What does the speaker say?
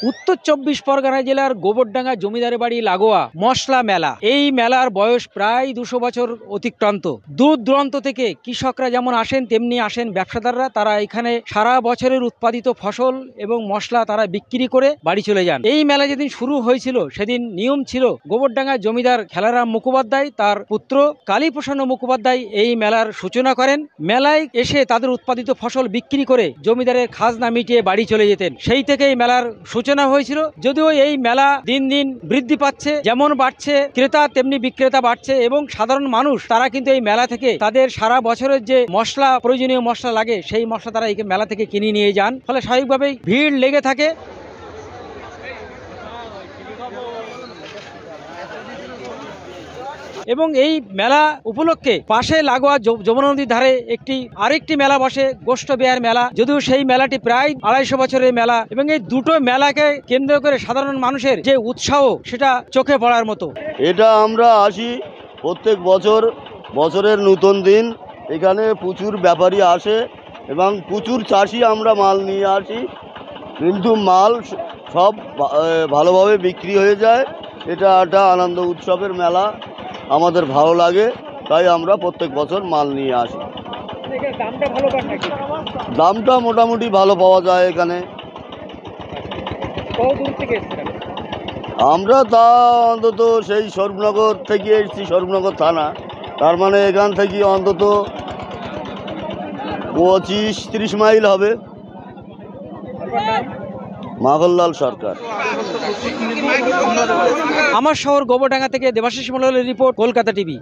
উত্তর ২৪ পরগনা জেলার গোবরডাঙ্গা জমিদারের বাড়ি লাগোয়া মশলা মেলা। এই মেলার বয়স প্রায় ২০০ বছর অতিক্রান্ত। দূর দূরান্ত থেকে কৃষকরা যেমন আসেন তেমনি আসেন ব্যবসাদাররা। তারা এখানে সারা বছরের উৎপাদিত ফসল এবং মশলা তারা বিক্রি করে বাড়ি চলে যান। এই মেলা যেদিন শুরু হয়েছিল সেদিন নিয়ম ছিল গোবরডাঙ্গা জমিদার খেলারাম মুখোপাধ্যায় তার পুত্র কালীপ্রসন্ন মুখোপাধ্যায় এই মেলার সূচনা করেন। মেলায় এসে তাদের উৎপাদিত ফসল বিক্রি করে জমিদারের খাজনা মিটিয়ে বাড়ি চলে যেতেন। সেই থেকে এই মেলার সূচনা হয়েছিল। যদিও এই মেলা দিন দিন বৃদ্ধি পাচ্ছে, যেমন বাড়ছে ক্রেতা তেমনি বিক্রেতা বাড়ছে এবং সাধারণ মানুষ তারা কিন্তু এই মেলা থেকে তাদের সারা বছরের যে মশলা প্রয়োজনীয় মশলা লাগে সেই মশলা তারা এই মেলা থেকে কিনে নিয়ে যান। ফলে স্বাভাবিকভাবেই ভিড় লেগে থাকে। এবং এই মেলা উপলক্ষে পাশে লাগোয়া যমুনা নদীর ধারে আরেকটি মেলা বসে, গোষ্ঠ বিহার মেলা। যদিও সেই মেলাটি প্রায় ২৫০ বছরের মেলা এবং এই দুটো মেলাকে কেন্দ্র করে সাধারণ মানুষের যে উৎসাহ সেটা চোখে পড়ার মতো। এটা আমরা আসি প্রত্যেক বছরের নতুন দিন। এখানে প্রচুর ব্যাপারী আসে এবং প্রচুর চাষি আমরা মাল নিয়ে আসি, কিন্তু মাল সব ভালোভাবে বিক্রি হয়ে যায়। এটা একটা আনন্দ উৎসবের মেলা, আমাদের ভালো লাগে, তাই আমরা প্রত্যেক বছর মাল নিয়ে আসি। দামটা মোটামুটি ভালো পাওয়া যায় এখানে। আমরা তা অন্তত সেই স্বরূপনগর থেকে এসেছি, স্বরূপনগর থানা, তার মানে এখান থেকে অন্তত ২৫-৩০ মাইল হবে। মাখনলাল সরকার। আমার শহর গোবরডাঙ্গা থেকে দেবাশিস মণ্ডলের রিপোর্ট, কলকাতা টিভি।